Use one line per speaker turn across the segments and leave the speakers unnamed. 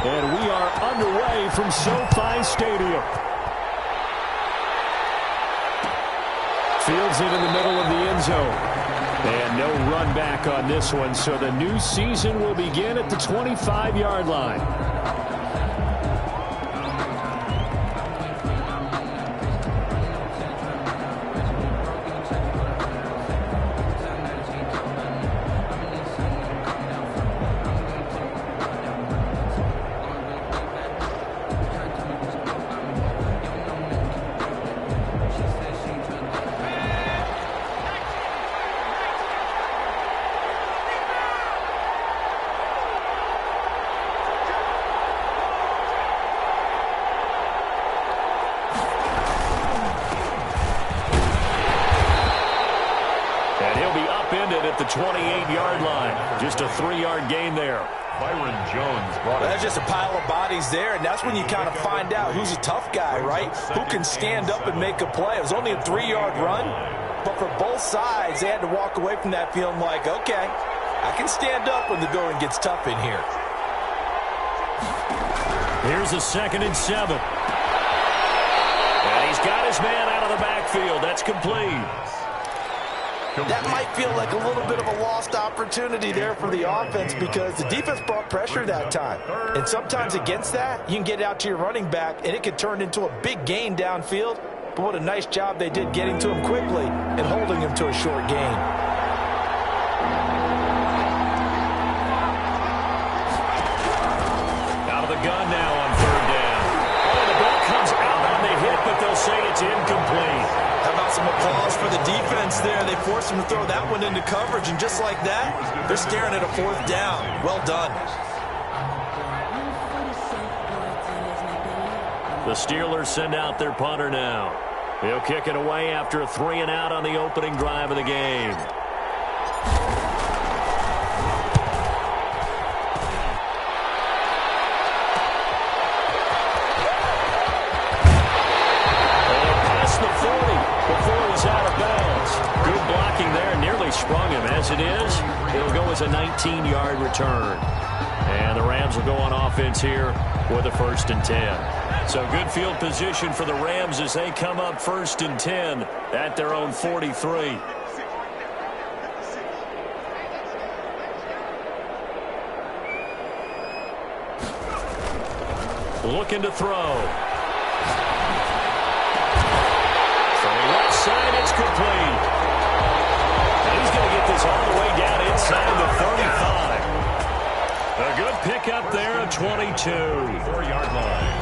And we are underway from SoFi Stadium. Fields it in the middle of the end zone. And no run back on this one, so the new season will begin at the 25-yard line. At the 28-yard line. Just a 3-yard gain there.
Byron Jones brought it.
That's just a pile of bodies there, and that's when you kind of find out who's a tough guy, right? Who can stand up and make a play. It was only a 3-yard run, but for both sides, they had to walk away from that feeling like, okay, I can stand up when the going gets tough in here.
Here's a 2nd and 7. And he's got his man out of the backfield. That's complete.
That might feel like a little bit of a lost opportunity there for the offense because the defense brought pressure that time. And sometimes against that, you can get out to your running back, and it could turn into a big gain downfield. But what a nice job they did getting to him quickly and holding him to a short gain.
Out of the gun now on 3rd down. Oh, the ball comes out on the hit, but they'll say it's incomplete.
How about some applause for the defense there? They forced him to throw that one into coverage, and just like that, they're staring at a 4th down. Well done.
The Steelers send out their punter now. He'll kick it away after a 3-and-out on the opening drive of the game. Sprung him. As it is, it'll go as a 19-yard return. And the Rams will go on offense here with a 1st and 10. So good field position for the Rams as they come up 1st and 10 at their own 43. Looking to throw. From the left side, it's complete. He's going to get this all the way down inside the 35. A good pickup there at 22.
4-yard line.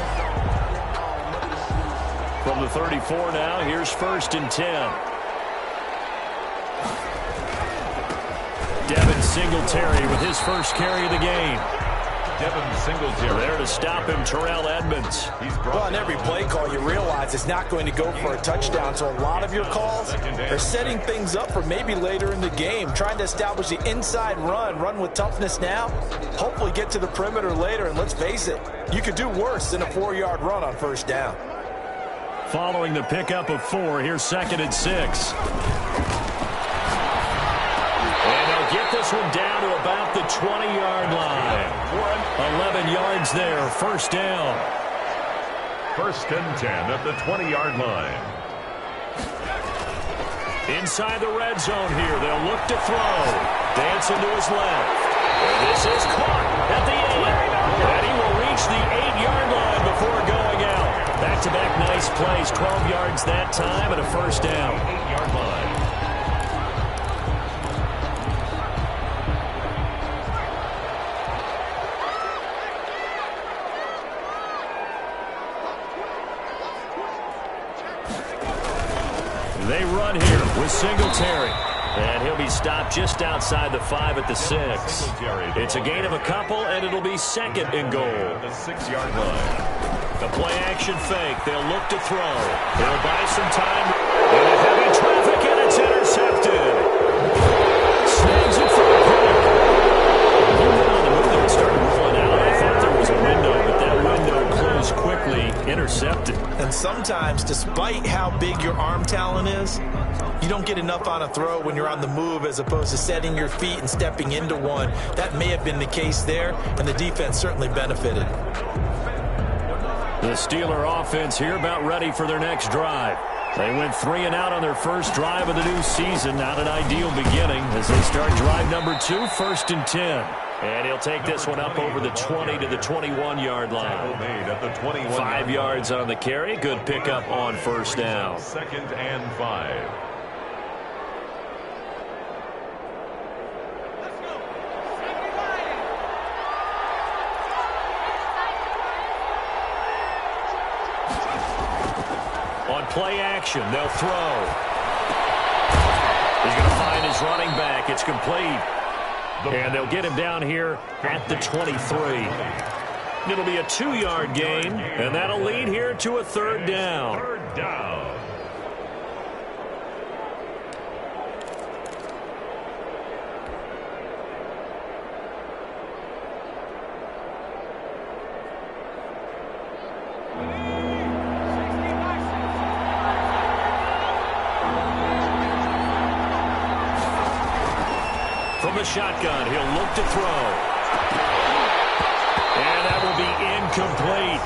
From the 34 now, here's 1st and 10. Devin Singletary with his first carry of the game.
Devin Singletary.
There to stop him, Terrell Edmonds.
Well, on every play call, you realize it's not going to go for a touchdown, so a lot of your calls are setting things up for maybe later in the game, trying to establish the inside run with toughness now, hopefully get to the perimeter later, and let's face it, you could do worse than a 4-yard run on 1st down.
Following the pickup of 4, here's 2nd and 6. Get this one down to about the 20-yard line. 11 yards there, 1st down.
1st and 10 at the 20-yard line.
Inside the red zone here, they'll look to throw. Dancing to his left. And this is caught at the 8. And he will reach the 8-yard line before going out. Back-to-back nice plays, 12 yards that time and a 1st down.
8-yard line.
They run here with Singletary. And he'll be stopped just outside the 5 at the 6. It's a gain of a couple, and it'll be 2nd and goal.
The 6-yard line.
The play-action fake. They'll look to throw. They'll buy some time. Into heavy traffic, and it's intercepted. Snags it for a pick. A little bit on the move there. It started rolling out. I thought there was a window, but that window closed quickly. Intercepted.
And sometimes, despite how big your arm talent is, you don't get enough on a throw when you're on the move as opposed to setting your feet and stepping into one. That may have been the case there, and the defense certainly benefited.
The Steeler offense here about ready for their next drive. They went 3 and out on their first drive of the new season. Not an ideal beginning as they start drive number 2, 1st and 10. And he'll take this one up over the 20 to the 21-yard line. 5 yards on the carry. Good pickup on first down.
2nd and 5.
On play action, they'll throw. He's going to find his running back. It's complete. And they'll get him down here at the 23. It'll be a 2-yard gain, and that'll lead here to a 3rd down.
3rd down.
From the shotgun, he'll look to throw. And that will be incomplete.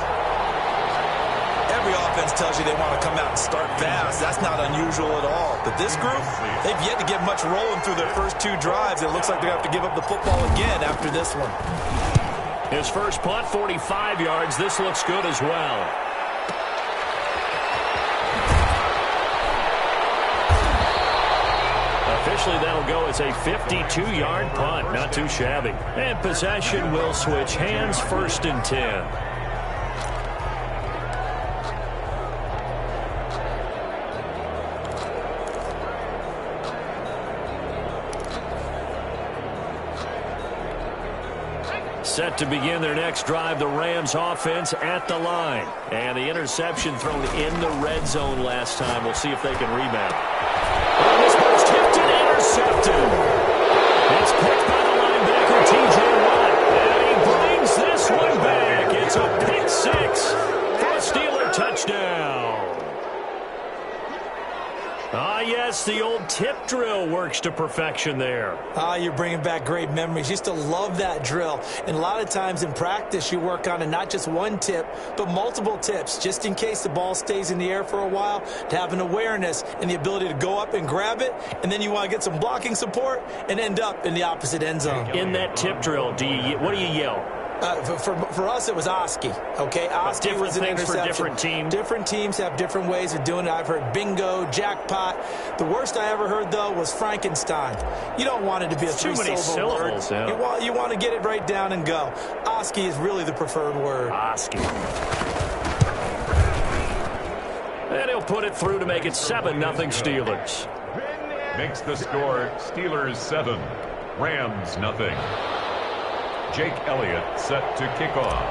Every offense tells you they want to come out and start fast. That's not unusual at all. But this group, they've yet to get much rolling through their first 2 drives. It looks like they're going to have to give up the football again after this one.
His first punt, 45 yards. This looks good as well. Officially, that'll go as a 52-yard punt. Not too shabby. And possession will switch hands, 1st and 10. Set to begin their next drive, the Rams offense at the line. And the interception thrown in the red zone last time. We'll see if they can rebound. Oh, this one's tipped and intercepted. It's picked by the linebacker, T.J. Watt. And he brings this one back. It's a pick 6 for a Steeler touchdown. Ah, yes, the old tip drill works to perfection there.
Ah, you're bringing back great memories. Used to love that drill. And a lot of times in practice, you work on it, not just one tip, but multiple tips, just in case the ball stays in the air for a while, to have an awareness and the ability to go up and grab it, and then you want to get some blocking support and end up in the opposite end zone.
In that tip drill, what do you yell?
For us, it was Oski. Okay, Oski was an interception.
For different teams.
Different teams have different ways of doing it. I've heard bingo, jackpot. The worst I ever heard, though, was Frankenstein. You don't want it to be a 3-syllable word. Yeah. You want to get it right down and go. Oski is really the preferred word.
Oski. And he'll put it through to make it 7-0 Steelers.
Makes the score Steelers 7, Rams 0. Jake Elliott set to kick off.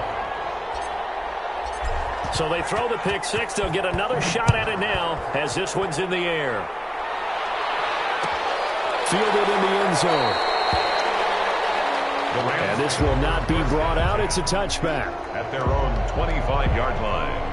So they throw the pick 6. They'll get another shot at it now as this one's in the air. Fielded in the end zone. And this will not be brought out. It's a touchback.
At their own 25-yard line.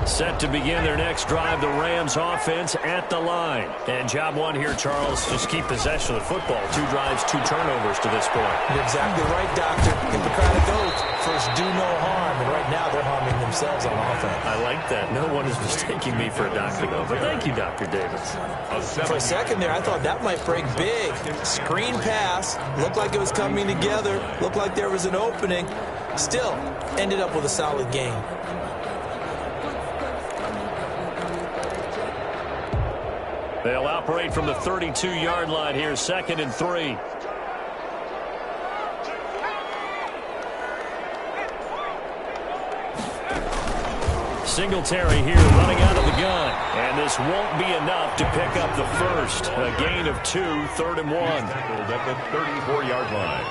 Set to begin their next drive, the Rams offense at the line. And job one here, Charles, just keep possession of the football. 2 drives, 2 turnovers to this point.
You're exactly right, Doctor. Hippocratic oath. First, do no harm. And right now, they're harming themselves on offense.
I like that. No one is mistaking me for a doctor, though. But thank you, Dr. Davis.
For a second there, I thought that might break big. Screen pass. Looked like it was coming together. Looked like there was an opening. Still, ended up with a solid game.
They'll operate from the 32-yard line here, 2nd and 3. Singletary here running out of the gun. And this won't be enough to pick up the first. A gain of 2, 3rd and 1.
At the 34-yard line.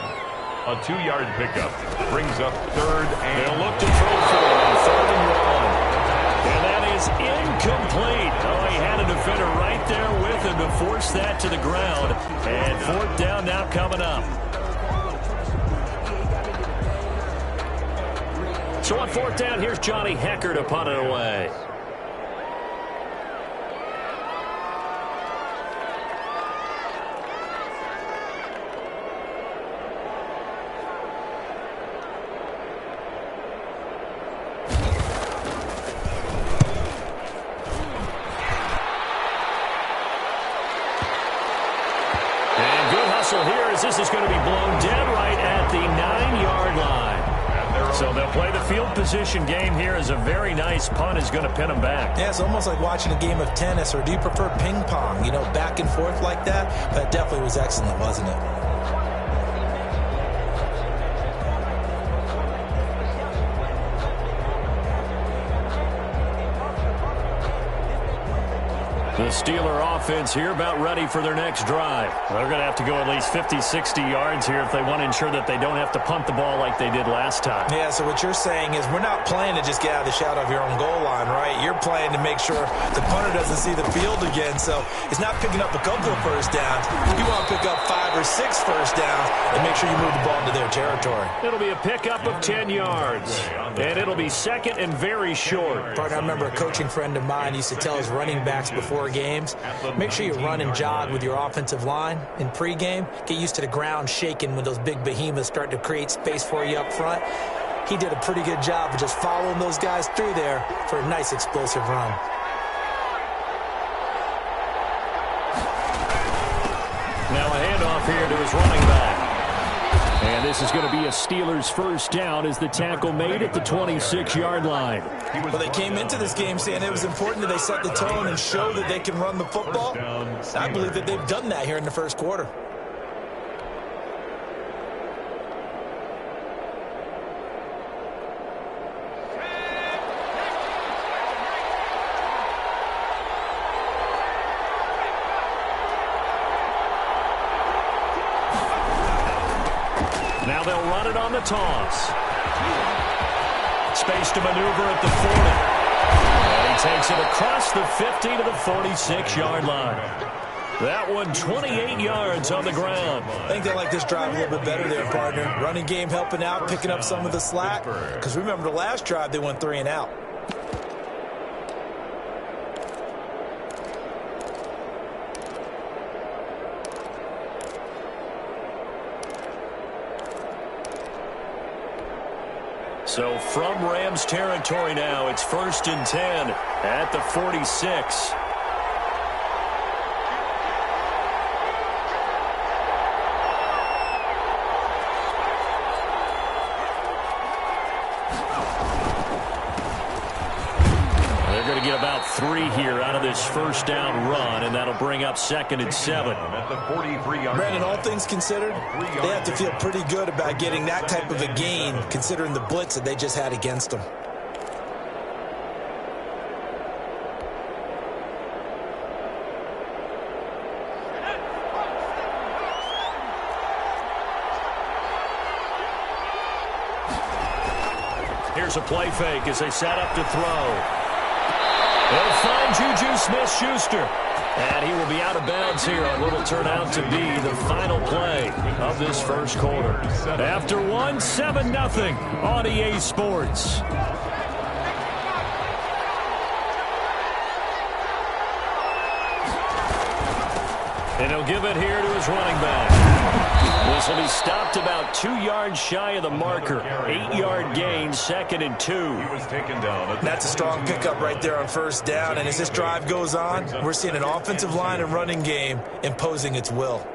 A 2-yard pickup brings up 3rd and...
They'll look to throw for it on 3rd and 1. And that is incomplete. Oh, he had a defender right there with him to force that to the ground. And fourth down now coming up. So on fourth down, here's Johnny Hecker to punt it away. And good hustle here as this is going to be blown dead right at the 9-yard line. So they'll play the field position game here as a very nice punt is going to pin them back.
Yeah, it's almost like watching a game of tennis, or do you prefer ping pong? You know, back and forth like that? That definitely was excellent, wasn't it?
The Steeler offense here about ready for their next drive. They're going to have to go at least 50, 60 yards here if they want to ensure that they don't have to punt the ball like they did last time.
Yeah, so what you're saying is we're not playing to just get out of the shadow of your own goal line, right? You're playing to make sure the punter doesn't see the field again. So it's not picking up a couple of first downs. You want to pick up 5 or 6 first downs and make sure you move the ball into their territory.
It'll be a pickup of 10 yards, and it'll be second and very short.
Partner, I remember a coaching friend of mine used to tell his running backs before games, make sure you run and jog with your offensive line in pregame. Get used to the ground shaking when those big behemoths start to create space for you up front. He did a pretty good job of just following those guys through there for a nice explosive run.
Now a handoff here to his running back. And this is going to be a Steelers first down as the tackle made at the 26-yard line.
Well, they came into this game saying it was important that they set the tone and show that they can run the football. I believe that they've done that here in the first quarter.
Now they'll run it on the toss. Space to maneuver at the 40. And he takes it across the 50 to the 46-yard line. That one 28 yards on the ground.
I think they like this drive a little bit better there, partner. Running game helping out, picking up some of the slack. Because remember the last drive, they went 3 and out.
So from Rams territory now, it's 1st and 10 at the 46. They're going to get about 3 here out of this first down run, and that'll bring up 2nd and 7.
At the 43-yard
Brandon, all things considered, they have to feel pretty good about getting that type of a gain, considering the blitz that they just had against them.
Here's a play fake as they set up to throw. They'll find Juju Smith-Schuster. And he will be out of bounds here on what will turn out to be the final play of this first quarter. After one, 7-0 on EA Sports. And he'll give it here to his running back. This will be stopped about 2 yards shy of the marker. 8-yard gain, 2nd and 2.
He was taken down.
That's a strong pickup right there on first down. And as this drive goes on, we're seeing an offensive line and running game imposing its will.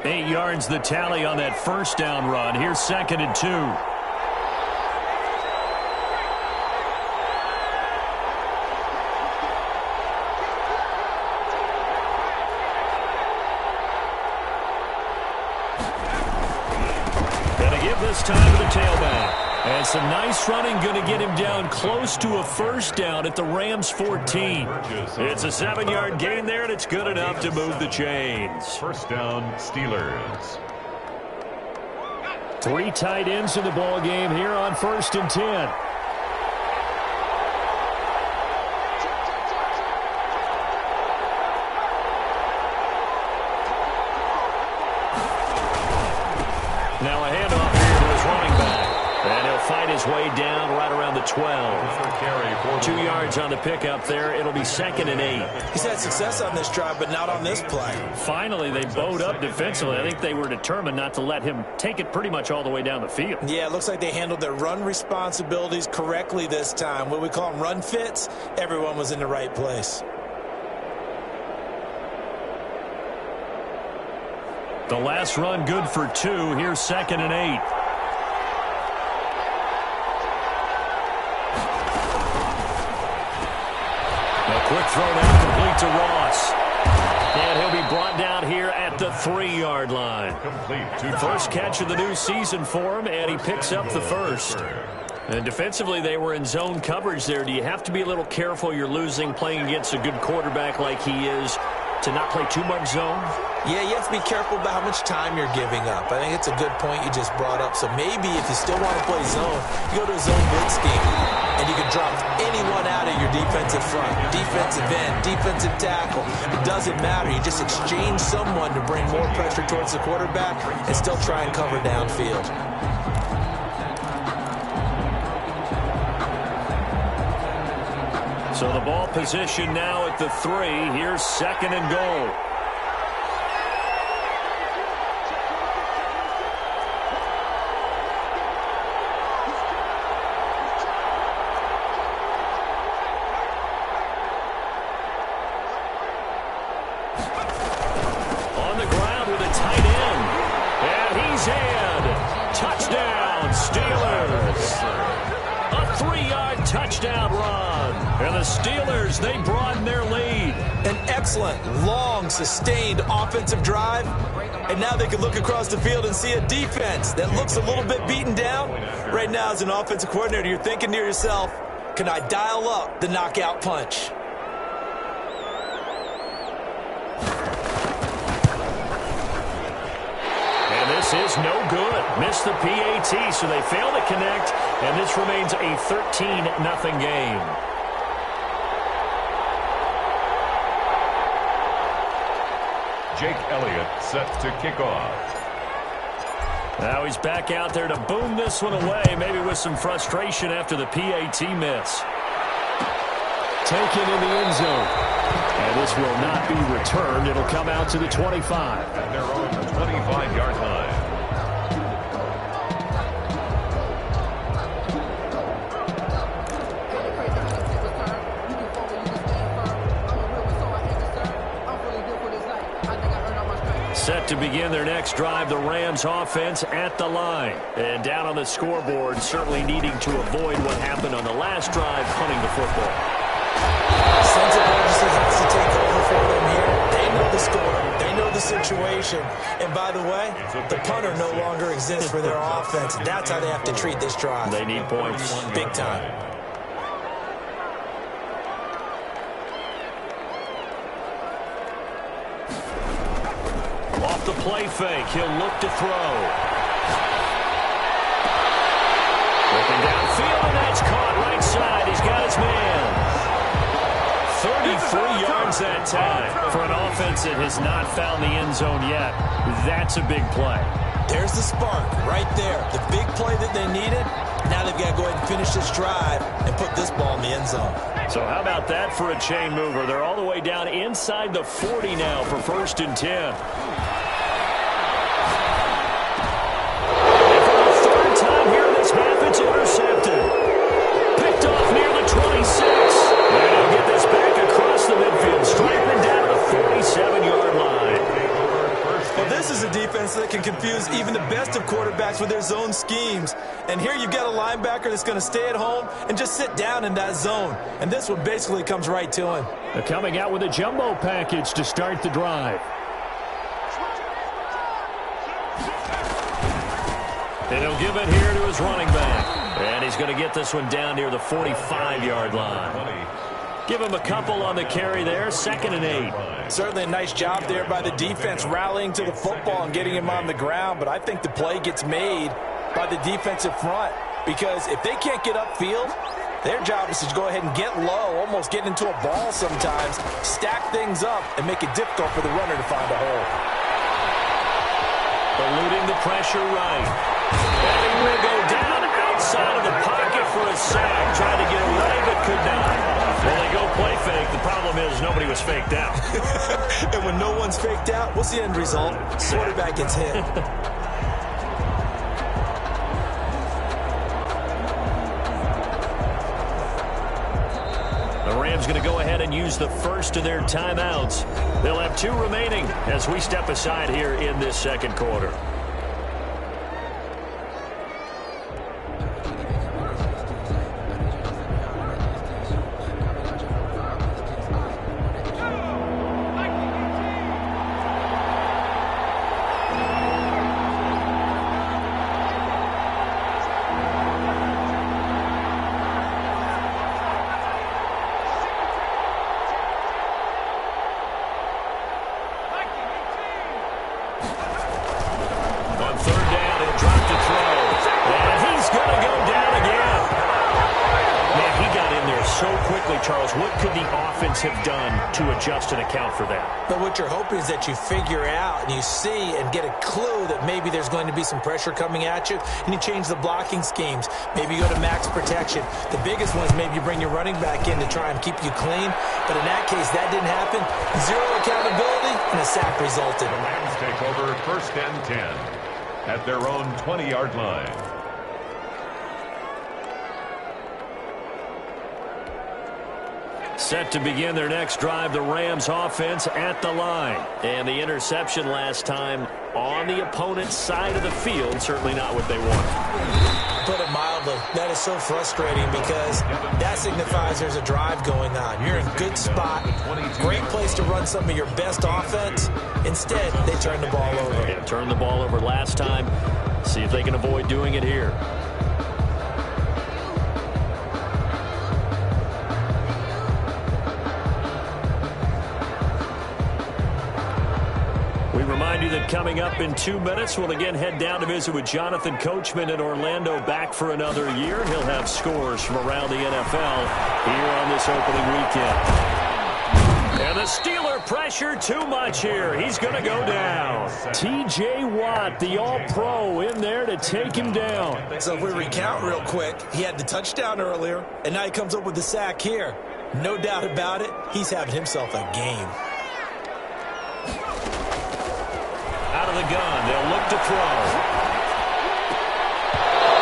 Eight yards the tally on that first down run. Here's 2nd and 2. This time to the tailback. And some nice running going to get him down close to a first down at the Rams 14. It's a 7-yard gain there, and it's good enough to move the chains.
First down, Steelers.
3 tight ends in the ball game here on 1st and 10. his way down right around the 12. 2 yards on the pickup there. It'll be 2nd and 8.
He's had success on this drive, but not on this play.
Finally, they bowed up defensively. I think they were determined not to let him take it pretty much all the way down the field.
Yeah, it looks like they handled their run responsibilities correctly this time. What we call them run fits, everyone was in the right place.
The last run good for 2. Here's 2nd and 8. A quick throw now complete to Ross. And he'll be brought down here at the 3-yard line. First catch of the new season for him, and he picks up the first. And defensively, they were in zone coverage there. Do you have to be a little careful? You're losing, playing against a good quarterback like he is, to not play too much zone?
Yeah, you have to be careful about how much time you're giving up. I think it's a good point you just brought up. So maybe if you still want to play zone, you go to a zone blitz scheme, and you can drop anyone out of your defensive front, defensive end, defensive tackle. It doesn't matter. You just exchange someone to bring more pressure towards the quarterback and still try and cover downfield.
So the ball position now at the 3. Here's 2nd and goal. On the ground with a tight end. And he's in. Touchdown, Steelers. A 3-yard touchdown run. And the Steelers, they broaden their lead.
An excellent, long, sustained offensive drive. And now they can look across the field and see a defense that looks a little bit beaten down. Right now, as an offensive coordinator, you're thinking to yourself, can I dial up the knockout punch?
And this is no good. Missed the PAT, so they fail to connect. And this remains a 13-0 game.
Jake Elliott set to kick off.
Now he's back out there to boom this one away, maybe with some frustration after the PAT miss. Taken in the end zone. And this will not be returned. It'll come out to the 25.
At their own 25-yard line.
Set to begin their next drive, the Rams offense at the line. And down on the scoreboard, certainly needing to avoid what happened on the last drive, punting the football.
Sense of urgency has to take over for them here. They know the score. They know the situation. And by the way, the punter no longer exists for their offense. That's how they have to treat this drive.
They need points.
Big time.
Off the play fake, he'll look to throw. Looking downfield, and that's caught right side. He's got his man. 33 yards that time. For an offense that has not found the end zone yet, that's a big play.
There's the spark right there. The big play that they needed. Now they've got to go ahead and finish this drive and put this ball in the end zone.
So how about that for a chain mover? They're all the way down inside the 40 now for 1st and 10. It's intercepted. Picked off near the 26. And he'll get this back across the midfield, striping down the 47-yard line.
Well, this is a defense that can confuse even the best of quarterbacks with their zone schemes. And here you've got a linebacker that's going to stay at home and just sit down in that zone. And this one basically comes right to him.
They're coming out with a jumbo package to start the drive. And he'll give it here to his running back. And he's going to get this one down near the 45-yard line. Give him a couple on the carry there, 2nd and 8.
Certainly a nice job there by the defense rallying to the football and getting him on the ground. But I think the play gets made by the defensive front. Because if they can't get upfield, their job is to go ahead and get low, almost get into a ball sometimes, stack things up, and make it difficult for the runner to find a hole.
Eluding the pressure right. And he will go down outside of the pocket. was faked out.
And when no one's faked out, what's the end result? Quarterback gets hit.
The Rams going to go ahead and use the first of their timeouts. They'll have 2 remaining as we step aside here in this second quarter. Charles, what could the offense have done to adjust and account for that?
But what you're hoping is that you figure out and you see and get a clue that maybe there's going to be some pressure coming at you, and you change the blocking schemes. Maybe you go to max protection. The biggest one is maybe you bring your running back in to try and keep you clean. But in that case, that didn't happen. 0 accountability, and a sack resulted.
The Rams take over 1st and 10 at their own 20-yard line.
Set to begin their next drive, the Rams offense at the line. And the interception last time on the opponent's side of the field, certainly not what they want.
Put it mildly, that is so frustrating because that signifies there's a drive going on. You're in a good spot, great place to run some of your best offense. Instead, they turn the ball over.
Yeah, turned the ball over last time. See if they can avoid doing it here. Remind you that coming up in 2 minutes, we'll again head down to visit with Jonathan Coachman in Orlando, back for another year. He'll have scores from around the NFL here on this opening weekend. And the Steeler pressure too much here. He's going to go down. T.J. Watt, the All-Pro, in there to take him down.
So if we recount real quick, he had the touchdown earlier, and now he comes up with the sack here. No doubt about it, he's having himself a game.
Out of the gun, they'll look to throw.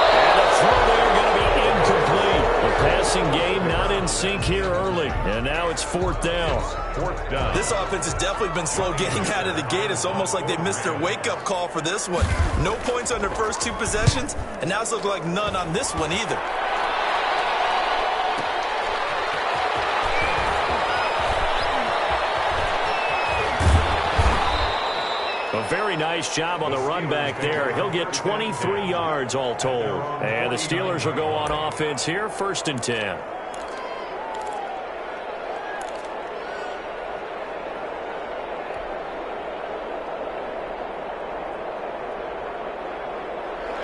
And the throw there going to be incomplete. The passing game not in sync here early. And now it's 4th down.
4th down.
This offense has definitely been slow getting out of the gate. It's almost like they missed their wake-up call for this one. No points on their first 2 possessions, and now it's looking like none on this one either.
A very nice job on the run back there. He'll get 23 yards all told. And the Steelers will go on offense here, 1st and 10.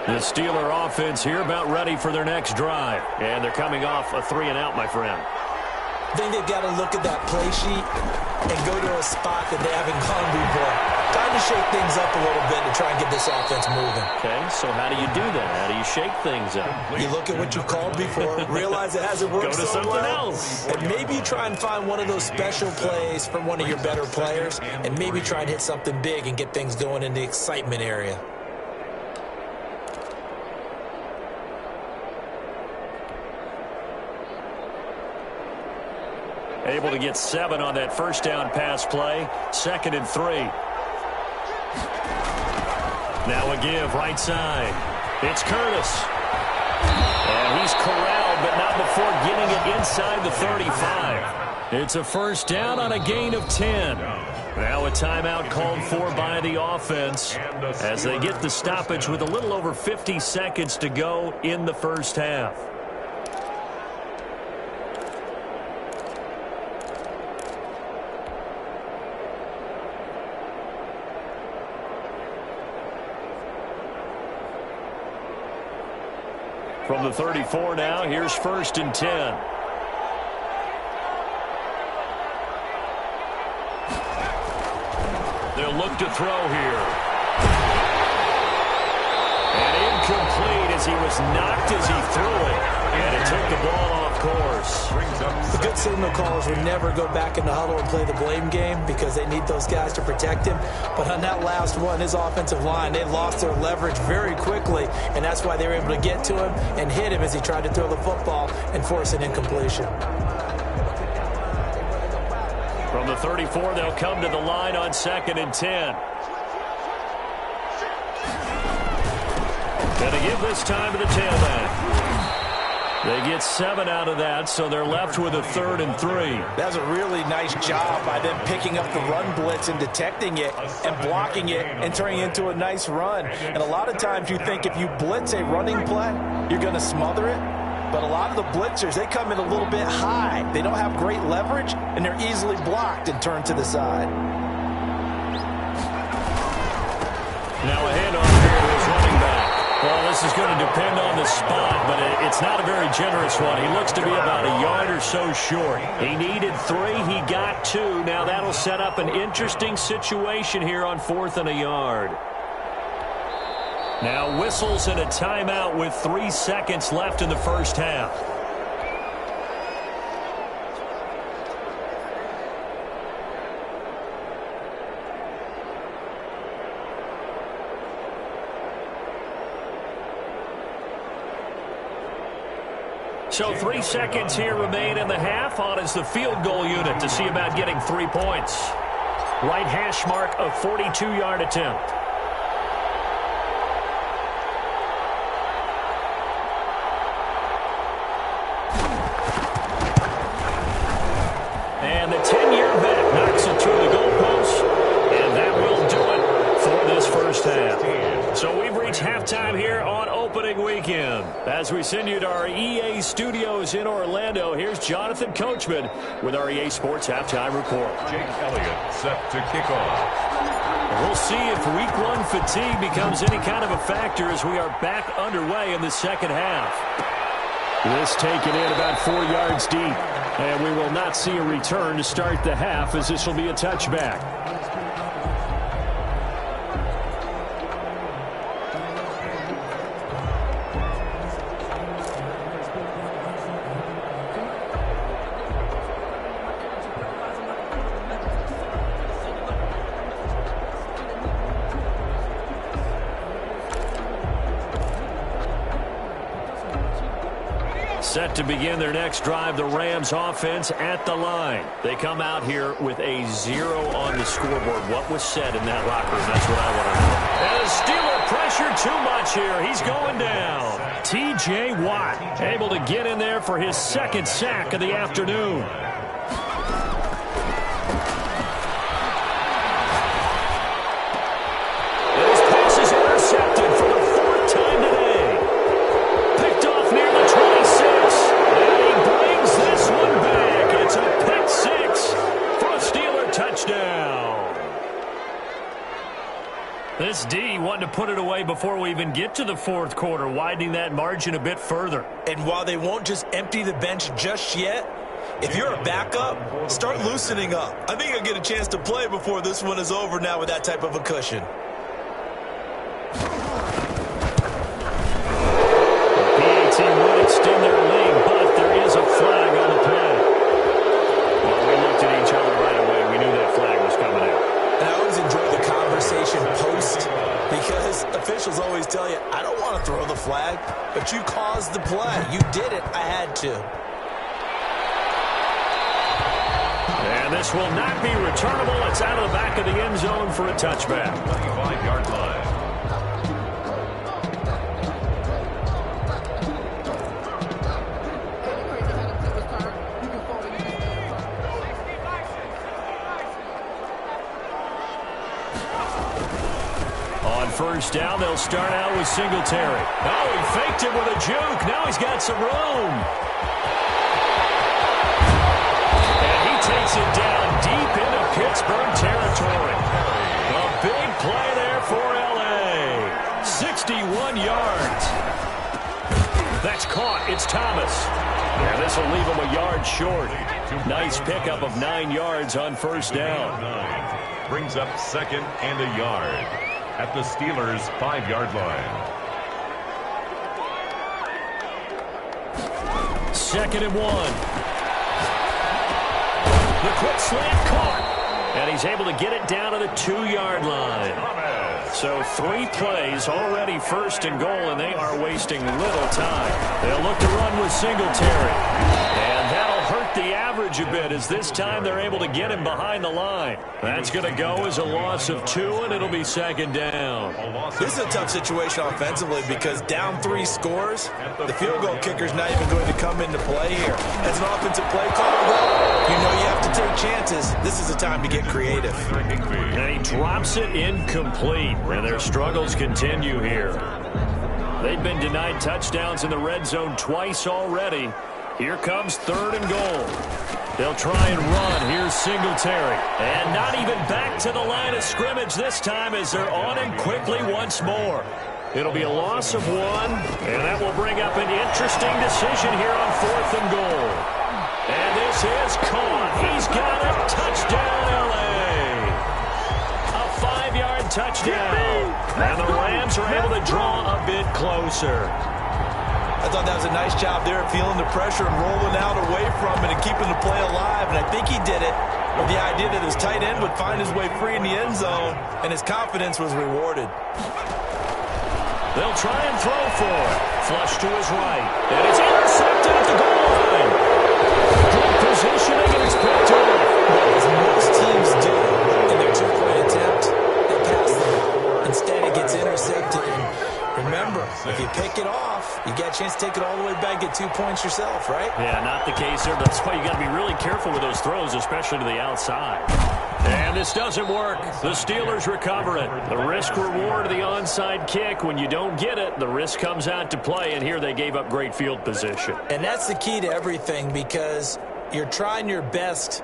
The Steeler offense here about ready for their next drive. And thee coming off a 3-and-out, my friend.
I think they've got to look at that play sheet and go to a spot that they haven't gone before. Time to shake things up a little bit to try and get this offense moving.
Okay, so how do you do that? How do you shake things up?
You look at what you've called before, realize it hasn't worked
so
so
something
well,
else.
and maybe you try and find one of those special plays from one of your better players, and maybe try and hit something big and get things going in the excitement area.
Able to get 7 on that first down pass play. 2nd and 3. Now a give right side. It's Curtis. And he's corralled, but not before getting it inside the 35. It's a 1st down on a gain of 10. Now a timeout called for by the offense as they get the stoppage with a little over 50 seconds to go in the first half. From the 34 now, here's 1st and 10. They'll look to throw here. And incomplete as he was knocked as he threw it, and it took the ball off course.
The good signal callers would never go back in the huddle and play the blame game because they need those guys to protect him. But on that last one, his offensive line, they lost their leverage very quickly, and that's why they were able to get to him and hit him as he tried to throw the football and force an incompletion.
From the 34, they'll come to the line on 2nd and 10. Going to give this time to the tailback. They get 7 out of that, so they're left with a 3rd and 3.
That was a really nice job by them picking up the run blitz and detecting it and blocking it and turning it into a nice run. And a lot of times you think if you blitz a running play, you're going to smother it. But a lot of the blitzers, they come in a little bit high. They don't have great leverage, and they're easily blocked and turned to the side.
Now a handoff here to his running back. Well, this is going to depend on the spot, but it's not a very generous one. He looks to be about a yard or so short. He needed 3. He got 2. Now that'll set up an interesting situation here on 4th and a yard. Now whistles and a timeout with 3 seconds left in the first half. So 3 seconds here remain in the half. On is the field goal unit to see about getting 3 points. Right hash mark, a 42-yard attempt. And the 10-year vet knocks it through the goalpost, and that will do it for this first half. So we've reached halftime here on opening weekend. As we send you to our EA studios in Orlando, here's Jonathan Coachman with our EA Sports Halftime Report.
Jake Elliott set to kick off.
We'll see if week 1 fatigue becomes any kind of a factor as we are back underway in the second half. This taken in about 4 yards deep, and we will not see a return to start the half as this will be a touchback. Set to begin their next drive, the Rams offense at the line. They come out here with a 0 on the scoreboard. What was said in that locker room? That's what I want to know. And the Steeler pressure too much here. He's going down. T.J. Watt able to get in there for his 2nd sack of the afternoon. And his pass is intercepted for the 4th time today. Picked off near the 26. And he brings this one back. It's a pick 6 for a Steeler touchdown. This D wanted to put it away before we even get to the 4th quarter, widening that margin a bit further.
And while they won't just empty the bench just yet, if you're a backup, start loosening up. I think you'll get a chance to play before this one is over now with that type of a cushion.
PAT would extend their lead, but there is a flag on the play. Well, we looked at each other right away. We knew that flag was coming out.
And I always enjoy the conversation post because officials always tell you, I don't want to throw the flag, but you caused the play. You did it. I had to.
And this will not be returnable. It's out of the back of the end zone for a touchback.
25-yard line.
First down, they'll start out with Singletary. Oh, he faked it with a juke. Now he's got some room. And he takes it down deep into Pittsburgh territory. A big play there for L.A. 61 yards. That's caught. It's Thomas. Yeah, this will leave him a yard short. Nice pickup of 9 yards on first down.
Brings up 2nd and a yard at the Steelers' 5-yard line.
2nd and 1. The quick slant caught. And he's able to get it down to the 2-yard line. So 3 plays already 1st and goal, and they are wasting little time. They'll look to run with Singletary. And that'll hurt the average a bit as this time they're able to get him behind the line. That's going to go as a loss of 2, and it'll be 2nd down.
This is a tough situation offensively because down 3 scores, the field goal kicker's not even going to come into play here. As an offensive play caller, though, you know you have to take chances. This is a time to get creative.
And he drops it incomplete, and their struggles continue here. They've been denied touchdowns in the red zone twice already. Here comes 3rd and goal. They'll try and run. Here's Singletary. And not even back to the line of scrimmage this time as they're on him quickly once more. It'll be a loss of 1, and that will bring up an interesting decision here on 4th and goal. And this is caught. He's got it. Touchdown, L.A. A 5-yard touchdown. And the Rams are able to draw a bit closer.
I thought that was a nice job there, feeling the pressure and rolling out away from it and keeping the play alive. And I think he did it with the idea that his tight end would find his way free in the end zone, and his confidence was rewarded.
They'll try and throw for it. Flush to his right. And it's intercepted at the goal line. Good positioning, and it's picked off.
As most teams do in their 2-point attempt, they pass the ball. Instead, it gets intercepted. Remember, if you pick it off, you get a chance to take it all the way back, get 2 points yourself, right?
Yeah, not the case there. That's why you got to be really careful with those throws, especially to the outside. And this doesn't work. The Steelers recover it. The risk-reward of the onside kick. When you don't get it, the risk comes out to play, and here they gave up great field position.
And that's the key to everything because you're trying your best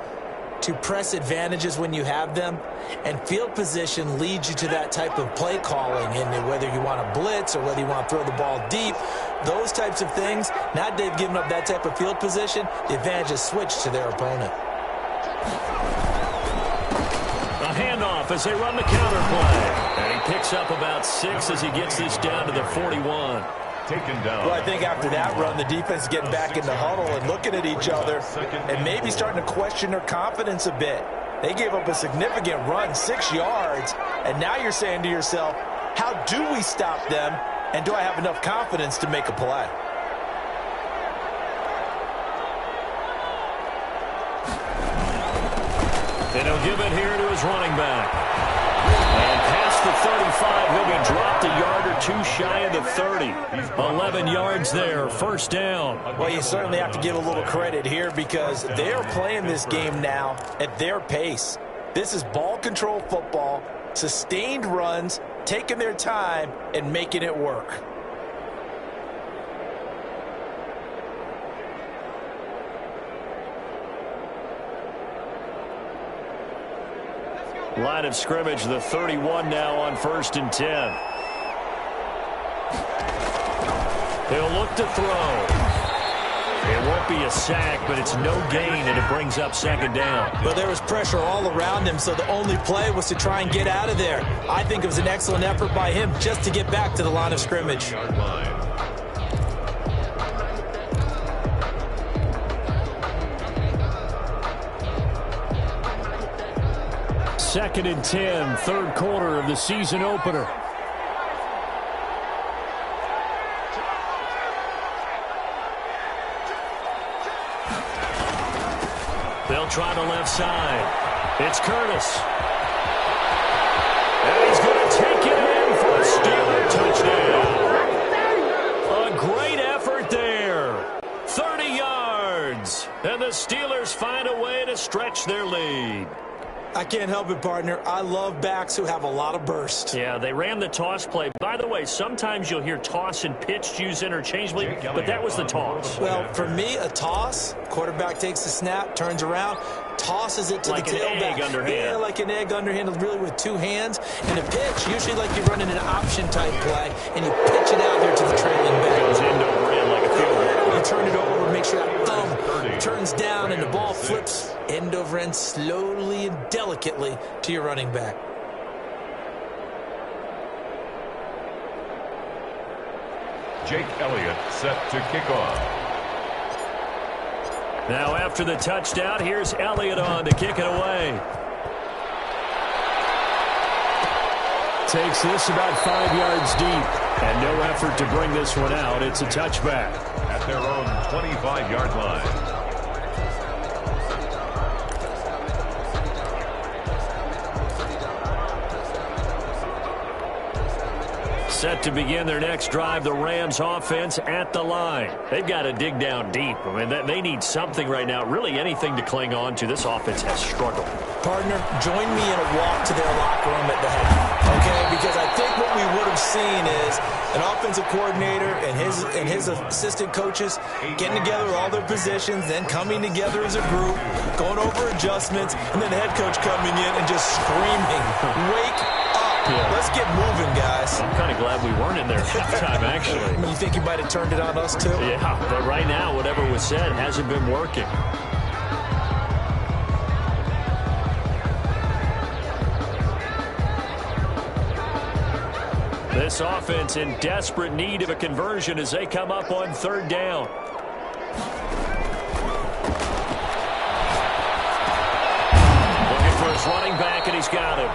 to press advantages when you have them, and field position leads you to that type of play calling. And whether you want to blitz or whether you want to throw the ball deep, those types of things, now they've given up that type of field position, the advantage is switched to their opponent.
A handoff as they run the counter play. And he picks up about 6 as he gets this down to the 41.
Taken down.
Well, I think after that run, the defense is getting back in the huddle and looking at each other and maybe starting to question their confidence a bit. They gave up a significant run, 6 yards, and now you're saying to yourself, how do we stop them, and do I have enough confidence to make a play?
And he'll give it here to his running back. And past the 35, he'll be dropped a yard or 2 shy of the 30. 11 yards there, 1st down.
Well, you certainly have to give a little credit here because they are playing this game now at their pace. This is ball control football, sustained runs, taking their time, and making it work.
Line of scrimmage, the 31 now on 1st and 10. He'll look to throw. It won't be a sack, but it's no gain, and it brings up 2nd down.
Well, there was pressure all around him, so the only play was to try and get out of there. I think it was an excellent effort by him just to get back to the line of scrimmage.
2nd and 10, 3rd quarter of the season opener. They'll try the left side. It's Curtis. And he's going to take it in for a Steeler touchdown. A great effort there. 30 yards. And the Steelers find a way to stretch their lead.
I can't help it, partner. I love backs who have a lot of burst.
Yeah, they ran the toss play. By the way, sometimes you'll hear toss and pitch used interchangeably, but that was the toss.
Well, for me, a toss, quarterback takes the snap, turns around, tosses it to
like
the tailback.
Like an egg underhand.
Yeah, like an egg underhand, really with 2 hands. And a pitch, usually like you're running an option-type play, and you pitch it out there to the trailing back.
It goes end over end like a field goal.
You turn it over, make sure that thumb turns down, and the ball flips end over end slowly and delicately to your running back.
Jake Elliott set to kick off.
Now after the touchdown, here's Elliott on to kick it away. Takes this about 5 yards deep. And no effort to bring this one out. It's a touchback.
At their own 25-yard line.
Set to begin their next drive, the Rams offense at the line. They've got to dig down deep. I mean, they need something right now, really anything to cling on to. This offense has struggled.
Partner, join me in a walk to their locker room at the half, okay? Because I think what we would have seen is an offensive coordinator and his assistant coaches getting together all their positions, then coming together as a group, going over adjustments, and then the head coach coming in and just screaming, "Wake up. Yeah. Let's get moving, guys."
I'm kind of glad we weren't in there at halftime, actually.
You think you might have turned it on us, too?
Yeah, but right now, whatever was said hasn't been working. This offense in desperate need of a conversion as they come up on third down. Looking for his running back, and he's got him.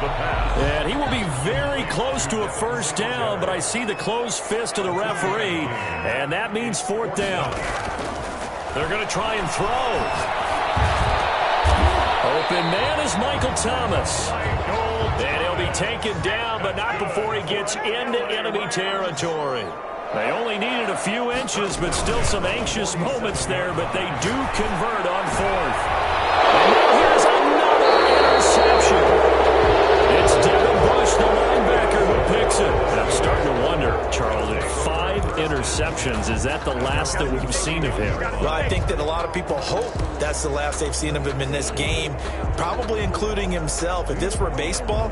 And he will be very close to a first down, but I see the closed fist of the referee, and that means fourth down. They're going to try and throw. Open man is Michael Thomas. And he'll be taken down, but not before he gets into enemy territory. They only needed a few inches, but still some anxious moments there, but they do convert on fourth. And now here's another interception. It's Devin Bush, the linebacker, who picks it. And I'm starting to wonder, Charles, if 5 interceptions, is that the last that we've seen of him?
Well, I think that a lot of people hope that's the last they've seen of him in this game, probably including himself. If this were baseball,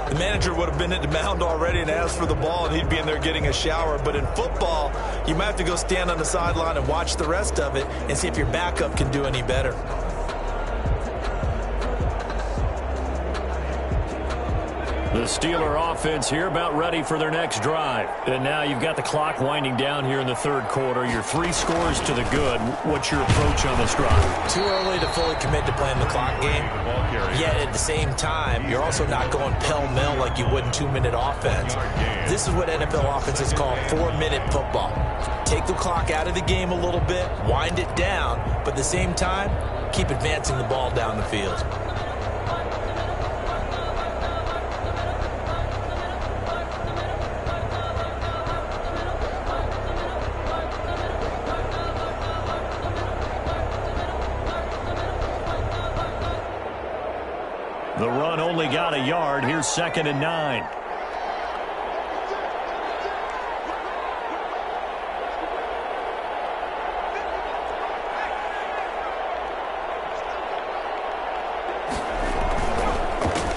the manager would have been at the mound already and asked for the ball, and he'd be in there getting a shower. But in football, you might have to go stand on the sideline and watch the rest of it and see if your backup can do any better.
The Steeler offense here about ready for their next drive. And now you've got the clock winding down here in the third quarter. You're 3 scores to the good. What's your approach on this drive?
Too early to fully commit to playing the clock game. Yet at the same time, you're also not going pell-mell like you would in 2-minute offense. This is what NFL offenses call 4-minute football. Take the clock out of the game a little bit, wind it down, but at the same time, keep advancing the ball down the field.
The run only got a yard. Here's 2nd and 9.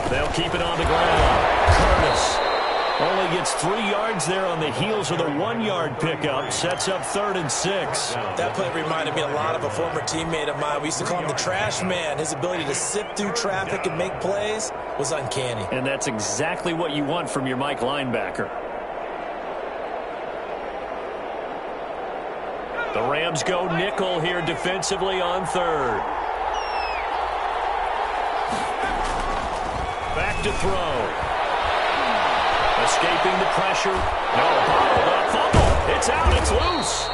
They'll keep it on the ground. Curtis only gets 3 yards there on the heels of the 1-yard pickup. Sets up 3rd and 6.
That play reminded me a lot of a former teammate of mine. We used to call him the trash man. His ability to sift through traffic and make plays was uncanny.
And that's exactly what you want from your Mike linebacker. The Rams go nickel here defensively on 3rd. Back to throw. Escaping the pressure. No, bottled up. Fumble. It's out. It's loose.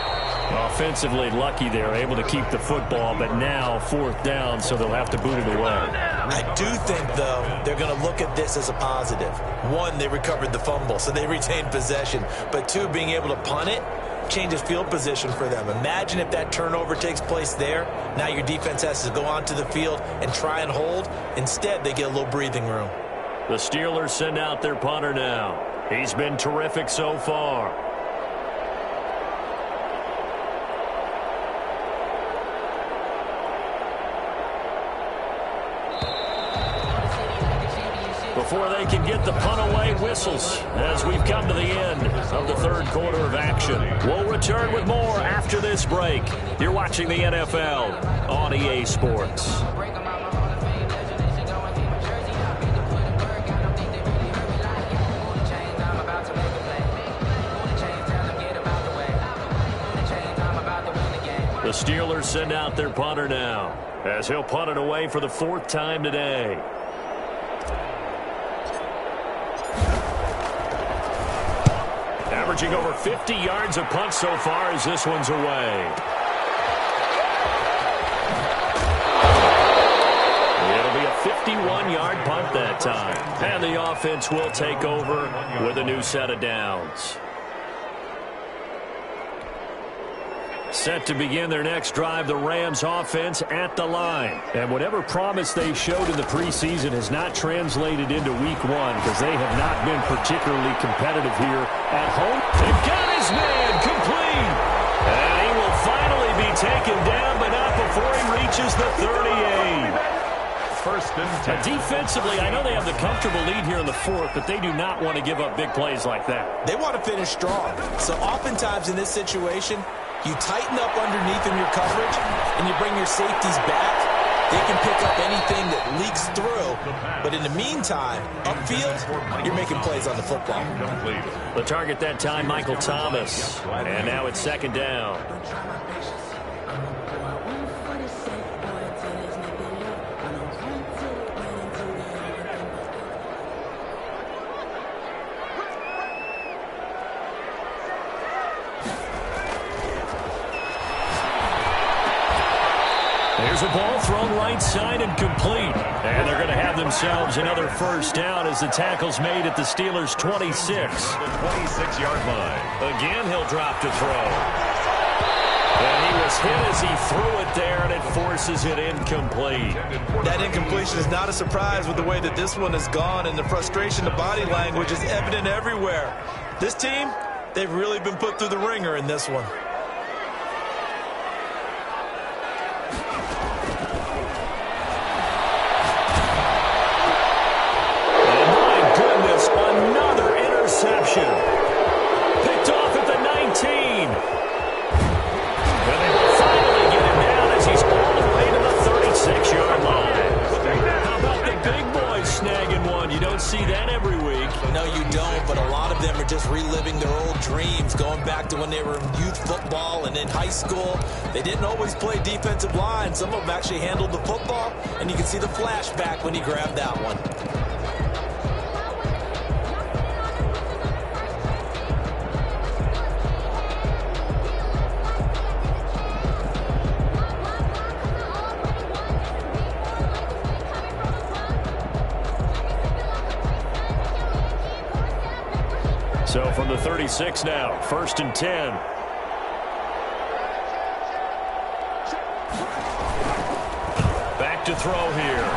Offensively lucky they're able to keep the football, but now 4th down, so they'll have to boot it away.
I do think, though, they're going to look at this as a positive. 1, they recovered the fumble, so they retained possession. But 2, being able to punt it changes field position for them. Imagine if that turnover takes place there. Now your defense has to go onto the field and try and hold. Instead, they get a little breathing room.
The Steelers send out their punter now. He's been terrific so far. Before they can get the punt away, whistles as we've come to the end of the third quarter of action. We'll return with more after this break. You're watching the NFL on EA Sports. The Steelers send out their punter now, as he'll punt it away for the 4th time today. Averaging over 50 yards a punt so far as this one's away. It'll be a 51-yard punt that time. And the offense will take over with a new set of downs. Set to begin their next drive, the Rams offense at the line. And whatever promise they showed in the preseason has not translated into week 1 because they have not been particularly competitive here at home. They've got his man complete. And he will finally be taken down, but not before he reaches the 38.
First and 10.
Defensively, I know they have the comfortable lead here in the 4th, but they do not want to give up big plays like that.
They want to finish strong. So oftentimes in this situation, you tighten up underneath in your coverage, and you bring your safeties back. They can pick up anything that leaks through. But in the meantime, upfield, you're making plays on the football.
The target that time, Michael Thomas. And now it's 2nd down. There's a ball thrown right side and complete. And they're going to have themselves another 1st down as the tackle's made at the Steelers' 26.
The 26-yard line.
Again, he'll drop to throw. And he was hit as he threw it there, and it forces it incomplete.
That incompletion is not a surprise with the way that this one has gone, and the frustration, the body language is evident everywhere. This team, they've really been put through the ringer in this one.
Picked off at the 19. And they will finally get him down as he's all the way to the 36-yard line. How about the big boys snagging one? You don't see that every week.
No, you don't, but a lot of them are just reliving their old dreams, going back to when they were in youth football and in high school. They didn't always play defensive line. Some of them actually handled the football, and you can see the flashback when he grabbed that one.
So from the 36 now, 1st and 10. Back to throw here.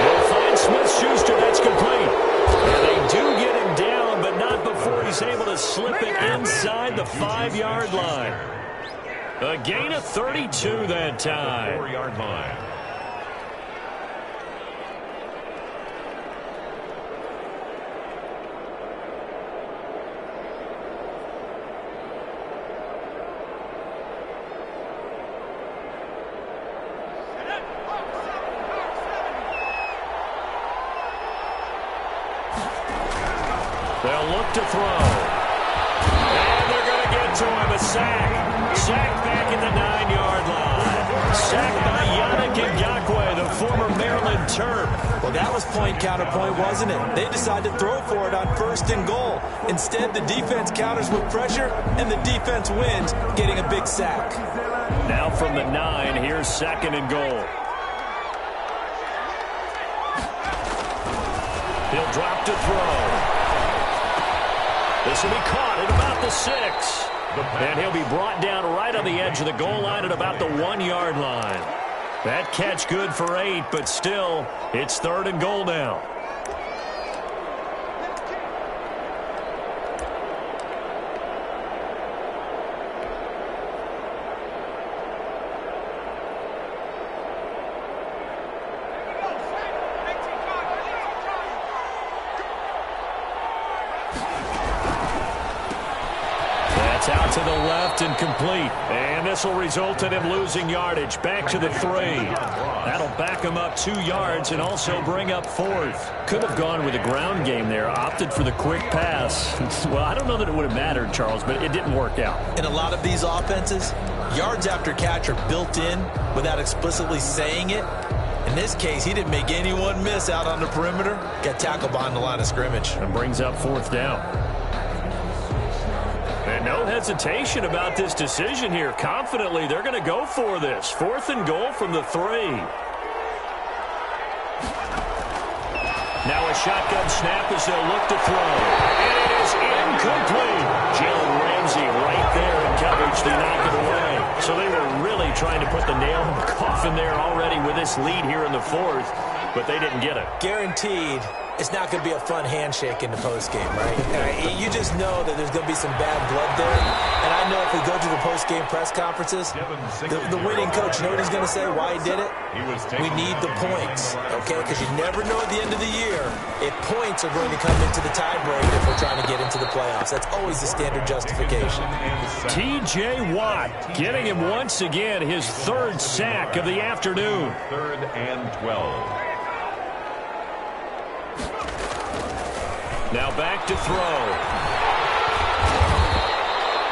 They'll find Smith-Schuster. That's complete. And they do get him down, but not before he's able to slip it inside the 5-yard line. A gain of 32 that time.
4-yard line.
They'll look to throw. And they're going to get to him. A sack. Sack back at the 9-yard line. Sacked by Yannick Ngakoue, the former Maryland Terp.
Well, that was point counterpoint, wasn't it? They decided to throw for it on 1st and goal. Instead, the defense counters with pressure, and the defense wins, getting a big sack.
Now from the 9, here's 2nd and goal. He'll drop to throw. This will be caught at about the 6. And he'll be brought down right on the edge of the goal line at about the 1-yard line. That catch good for 8, but still, it's 3rd and goal now. That's out to the left and complete. And this will result in him losing yardage. Back to the 3. That'll back him up 2 yards and also bring up 4th. Could have gone with a ground game there. Opted for the quick pass. Well, I don't know that it would have mattered, Charles, but it didn't work out.
In a lot of these offenses, yards after catch are built in without explicitly saying it. In this case, he didn't make anyone miss out on the perimeter. Got tackled behind the line of scrimmage.
And brings up 4th down. And no hesitation about this decision here. Confidently, they're going to go for this. 4th and goal from the 3. Now a shotgun snap as they'll look to throw. And it is incomplete. Jalen Ramsey right there in coverage to knock it away. So they were really trying to put the nail in the coffin there already with this lead here in the 4th, but they didn't get it.
Guaranteed it's not going to be a fun handshake in the postgame, right? You just know that there's going to be some bad blood there. And I know if we go to the postgame press conferences, the winning coach, you know what he's going to say, why he did it? We need the points, okay? Because you never know at the end of the year if points are going to come into the tiebreak if we're trying to get into the playoffs. That's always the standard justification.
T.J. Watt getting him once again his 3rd sack of the afternoon.
3rd and 12.
Now back to throw.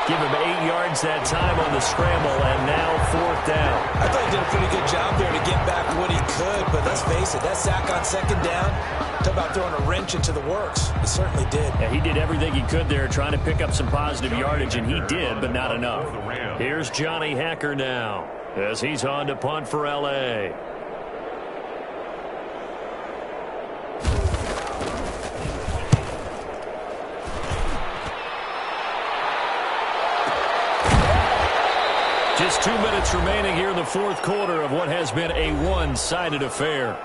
Give him 8 yards that time on the scramble, and now 4th down.
I thought he did a pretty good job there to get back what he could, but let's face it, that sack on 2nd down, talk about throwing a wrench into the works. It certainly did.
Yeah, he did everything he could there trying to pick up some positive yardage, and he did, but not enough. Here's Johnny Hacker now as he's on to punt for L.A. Just 2 minutes remaining here in the 4th quarter of what has been a one-sided affair.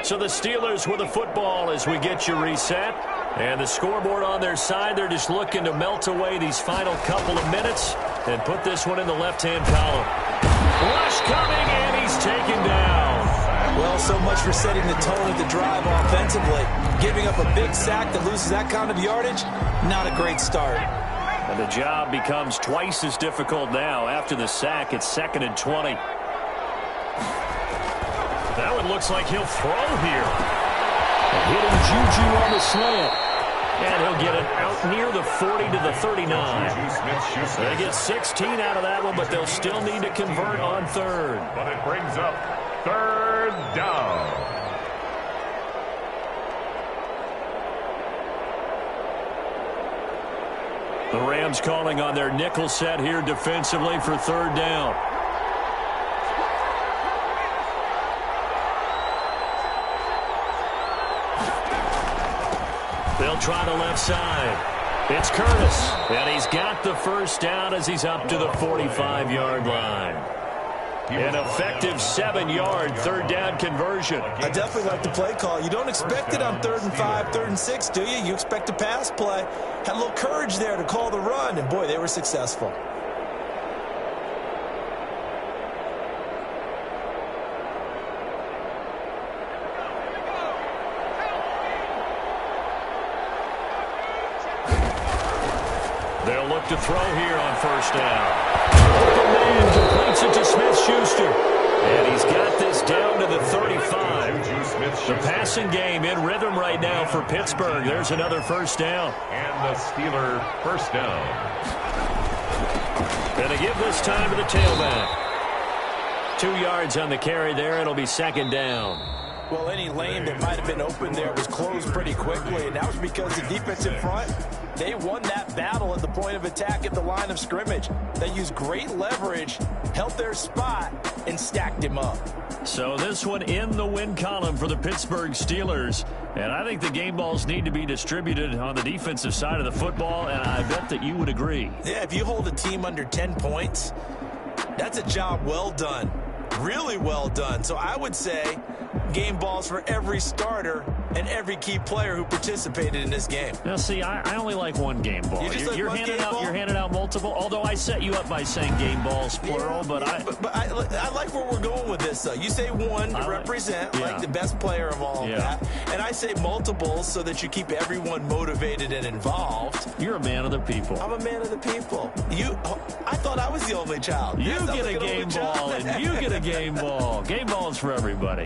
So the Steelers with the football as we get you reset. And the scoreboard on their side, they're just looking to melt away these final couple of minutes and put this one in the left-hand column. Rush coming, and he's taken down.
Well, so much for setting the tone of the drive offensively. Giving up a big sack that loses that kind of yardage, not a great start.
And the job becomes twice as difficult now. After the sack, it's 2nd and 20. That one looks like he'll throw here. Hitting Juju on the slant. And he'll get it out near the 40 to the 39. They get 16 out of that one, but they'll still need to convert on 3rd.
But it brings up 3rd down.
The Rams calling on their nickel set here defensively for 3rd down. They'll try the left side. It's Curtis, and he's got the 1st down as he's up to the 45-yard line. An effective 7-yard 3rd down conversion.
I definitely like the play call. You don't expect it on 3rd and 5, 3rd and 6, do you? You expect a pass play. Had a little courage there to call the run, and boy, they were successful.
They'll look to throw here on 1st down. Open man completes it to Smith-Schuster. And he's got this down to the 35. The passing game in rhythm right now for Pittsburgh. There's another 1st down.
And the Steeler 1st down.
And to give this time to the tailback. 2 yards on the carry there. It'll be 2nd down.
Well, any lane that might have been open there was closed pretty quickly, and that was because the defense in front, they won that battle at the point of attack at the line of scrimmage. They used great leverage, held their spot, and stacked him up.
So this one in the win column for the Pittsburgh Steelers. And I think the game balls need to be distributed on the defensive side of the football, and I bet that you would agree.
Yeah, if you hold a team under 10 points, that's a job well done. Really well done. So I would say game balls for every starter and every key player who participated in this game.
Now, see, I only like one game ball.
You're
multiple, although I set you up by saying game balls, plural, but
I like where we're going with this, though. You say one to represent, like the best player of all of that, and I say multiples so that you keep everyone motivated and involved.
You're a man of the people.
I'm a man of the people. I thought I was the only child.
You get a game ball, and you get a game ball. Game balls for everybody.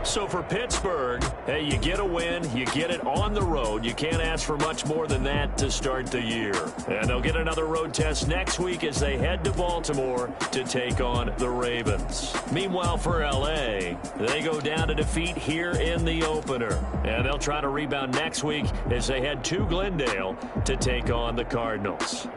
So for Pittsburgh, hey, you get a win, you get it on the road. You can't ask for much more than that to start the year. And they'll get another road test next week as they head to Baltimore to take on the Ravens. Meanwhile, for L.A., they go down to defeat here in the opener. And they'll try to rebound next week as they head to Glendale to take on the Cardinals.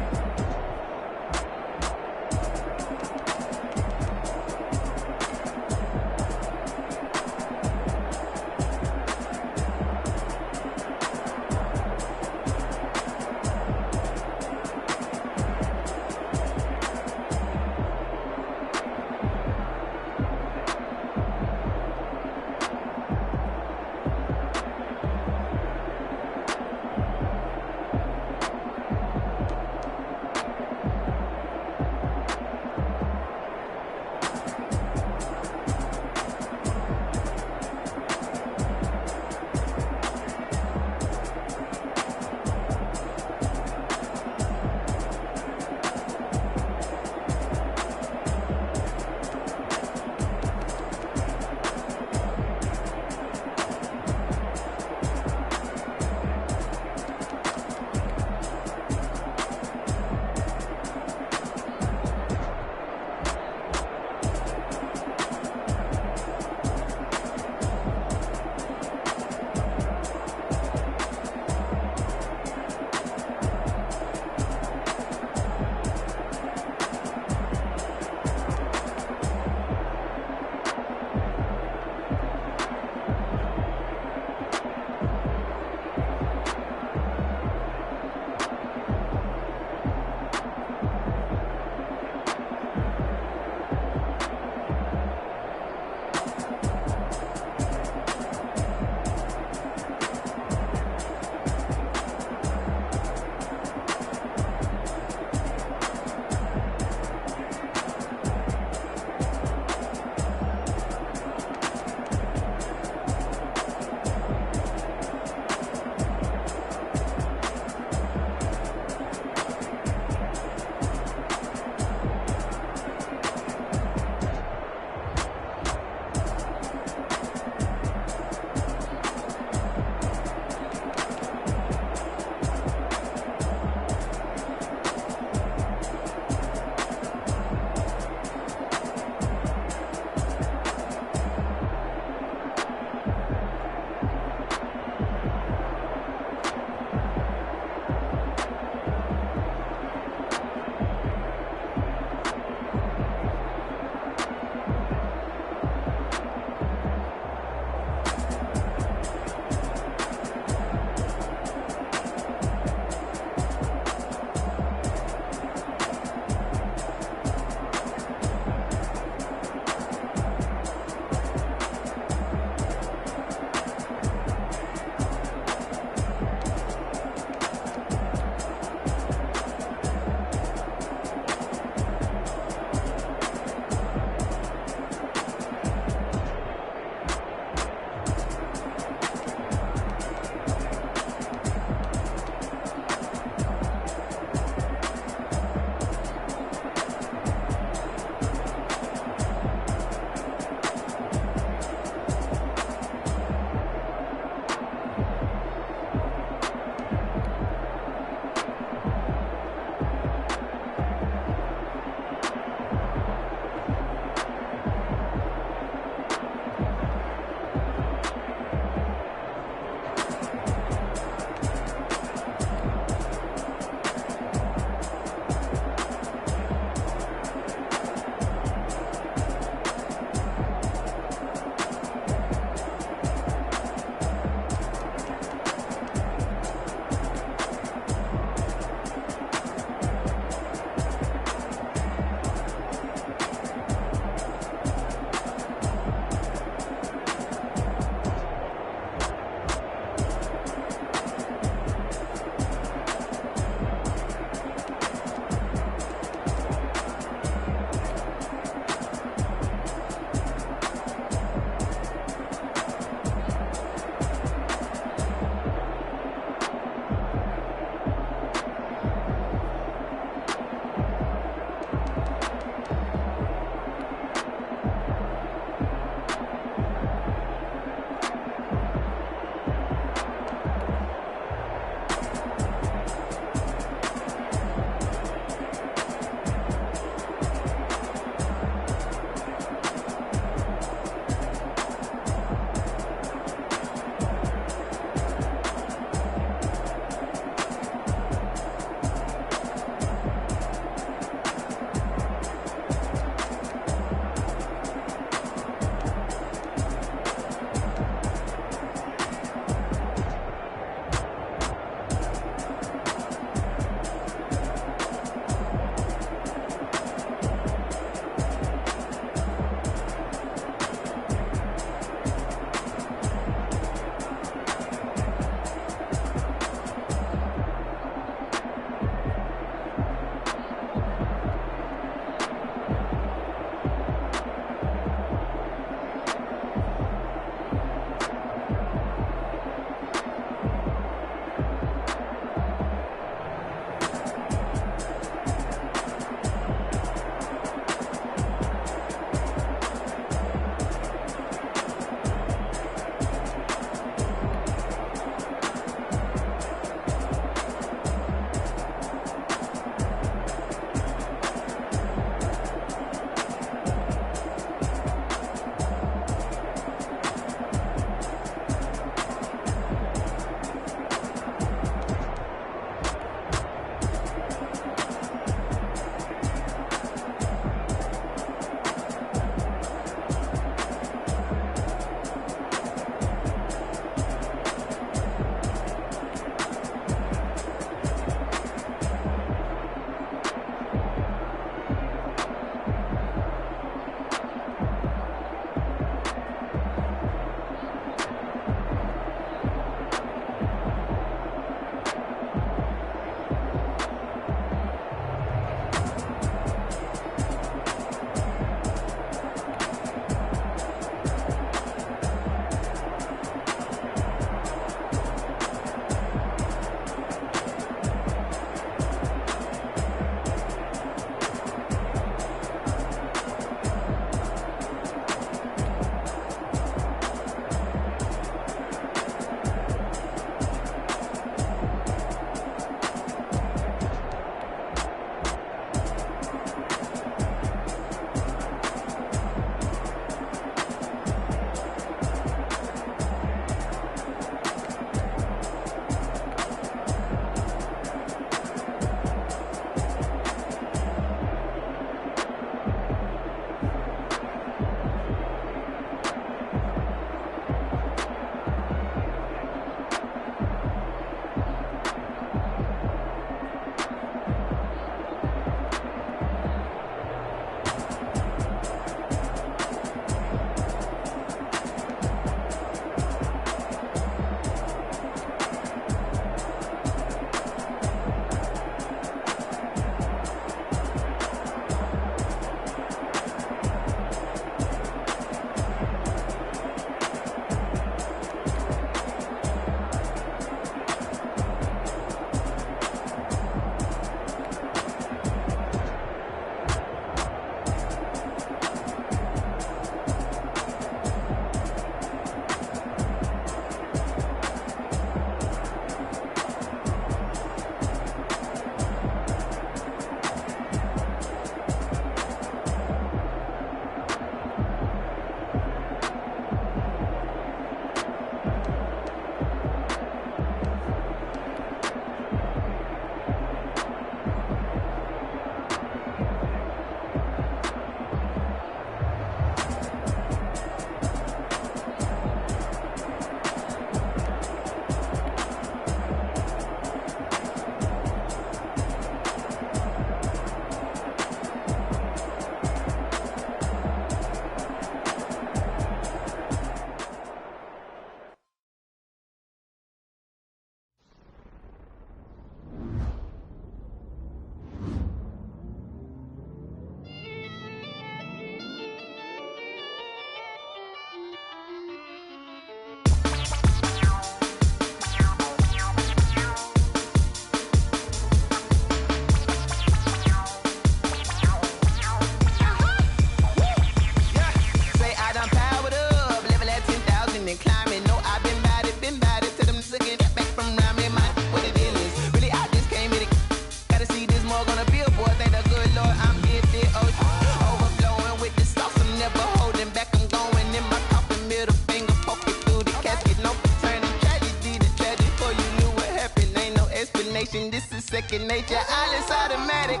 second nature, all is automatic.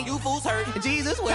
You fools hurt. Jesus will.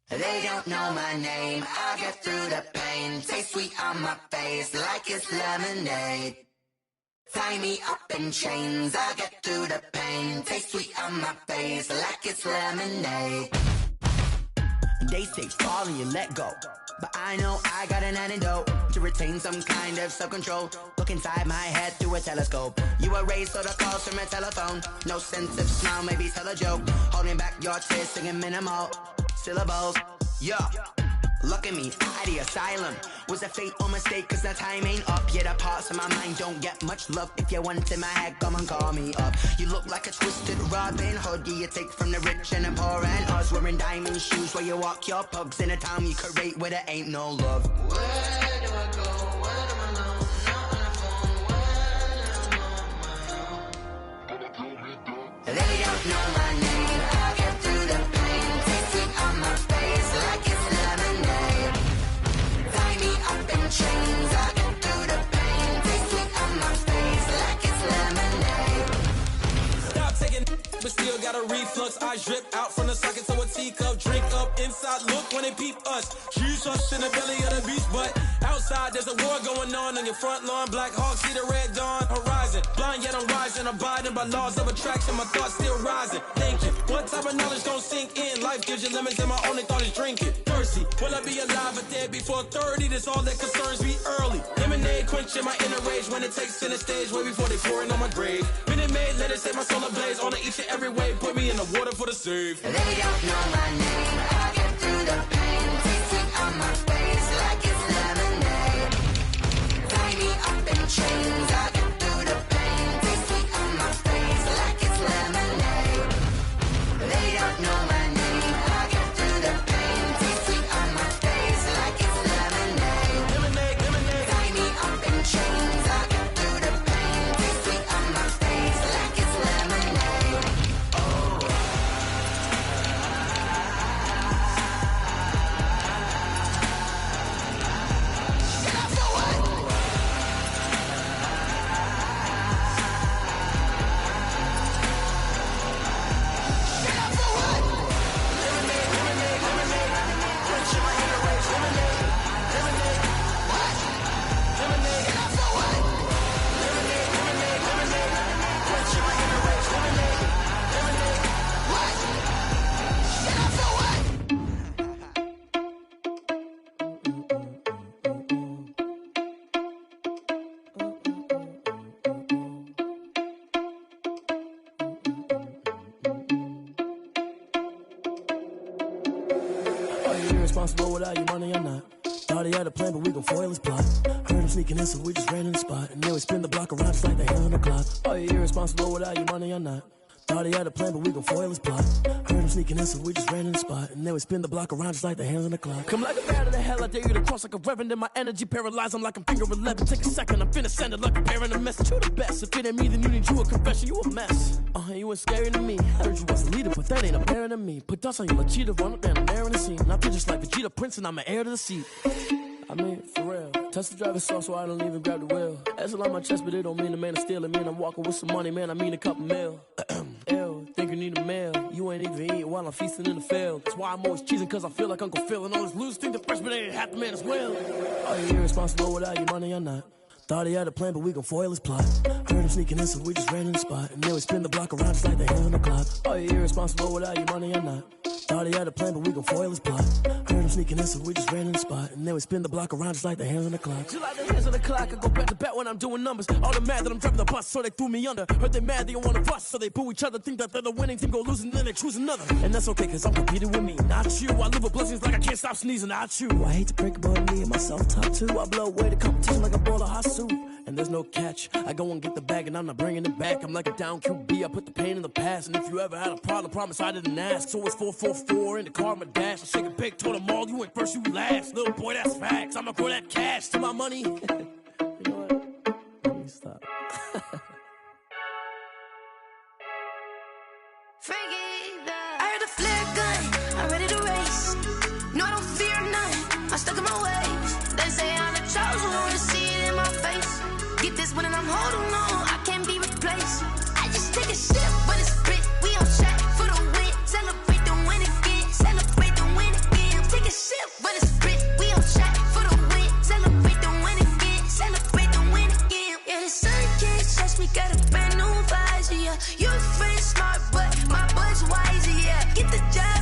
They don't know my name, I get through the pain. Taste sweet on my face like it's lemonade. Tie me up in chains, I get through the pain. Taste sweet on my face like it's lemonade. They say fall and you let go, but I know I got an antidote to retain some kind of self-control. Look inside my head through a telescope. You erase all the calls from a telephone. No sense of smile, maybe tell a joke. Holding back your tears, singing minimal syllables. Yeah, look at me, out of the asylum. Was a fate or mistake, cause the time ain't up. Yeah, the parts of my mind don't get much love. If you want in my head, come and call me up. You look like a twisted Robin Hood. Yeah, you take from the rich and the poor and us. Wearing diamond shoes where you walk your pugs. In a town you create where there ain't no love. Where do I go? Where am I now? Not on the phone. Where am I now? They don't know my name. I get through the pain. Taste sweet on my face like it's lemonade. Tie me up in chains. I get through the pain. Taste sweet on my face like it's lemonade.
Stop taking, but still got a reflux. I drip out from the socket to a teacup. Drink up inside, look when they peep us. Jesus in the belly of the beast, but outside there's a war going on your front lawn. Black Hawk, see the red dawn horizon. Blind yet I'm rising, abiding by laws of attraction. My thoughts still rising. Thinking, what type of knowledge don't sink in? Life gives you limits and my only thought is drinking. Thirsty, will I be alive or dead before 30? That's all that concerns me early. Lemonade quenching my inner rage when it takes center stage way before they pour it on my grave. Minute Maid, let it set my soul ablaze on each and every way. Put me in the water for the save.
They don't know my name. I get through the pain. Taste sweet on my face like it's lemonade. Tie me up in chains. I get through the pain. Taste sweet on my face like it's lemonade. They don't know my name. I get through the pain. Taste sweet on my face like it's lemonade.
Lemonade, lemonade.
Tie me up in chains. I get through the pain. Taste sweet on my face like it's lemonade.
irresponsible without your money or not. Thought he had a plan, but we gon' foil his plot. Heard him sneaking in, so we just ran in the spot. And then we spin the block around just like the hand on the clock. Are you irresponsible without your money or not? Thought he had a plan, but we gon' foil his plot. Heard him sneaking in, so we just ran in the spot. And then we spin the block around just like the hands on the clock. Come like a bat of the hell, I dare you to cross like a reverend. And my energy paralyzed, I'm like I'm finger 11. Take a second, I'm finna send it like a parent a message. You the best, if it ain't me, then you need you a confession. You a mess, you ain't scary to me. Heard you was a leader, but that ain't apparent to me. Put dust on you like cheetah, run up down, I'm there in the scene. I feel just like Vegeta Prince, and I'm an heir to the seat. I mean, for real. Touch the driver's soft, so I don't even grab the wheel. That's a lot on my chest, but it don't mean the man is stealing. Man, I'm walking with some money, man, I mean a couple mil. Ew, think you need a meal. You ain't even eating while I'm feasting in the field. That's why I'm always cheesing, cause I feel like Uncle Phil. And all this losers think the freshman ain't half the man as well. Are you irresponsible without your money or not? Thought he had a plan, but we gon' foil his plot. Heard him sneaking in, so we just ran in the spot. And then we spin the block around just like the hand on the clock. Are you irresponsible without your money or not? Thought he had a plan, but we gon' foil his plot. Heard him sneaking in, so we just ran in the spot. And then we spin the block around just like the hands on the clock. Just like the hands on the clock, I go back to back when I'm doing numbers. All the mad that I'm driving the bus, so they threw me under. Heard they mad, they don't wanna bust, so they boo each other. Think that they're the winning team, go losing, then they choose another. And that's okay, cause I'm competing with me, not you. I live with blessings like I can't stop sneezing, not you. I hate to break about me and my self-talk too. I blow away the competition like a bowl of hot soup. And there's no catch, I go and get the bag and I'm not bringing it back. I'm like a down QB, I put the pain in the past. And if you ever had a problem, promise I didn't ask. So it's 444 in the car, my dash. I shake a big, told them all, you went first, you last. Little boy, that's facts, I'ma grow that cash to my money. You know what, let me stop.
I heard a flare gun, I'm ready to race. No, I don't fear none, I'm stuck in my ways. They say I'm the chosen one, to see it in my face. Get this one and I'm holding on, I can't be replaced. I just take a sip, but it's spit, we on track for the win. Celebrate the win again, celebrate the win again. Take a sip, but it's spit, we on track for the win. Celebrate the win again, celebrate the win again. Yeah, the sun can't touch me, got a brand new visor, yeah. You're a friend smart, but my bud's wiser, yeah. Get the job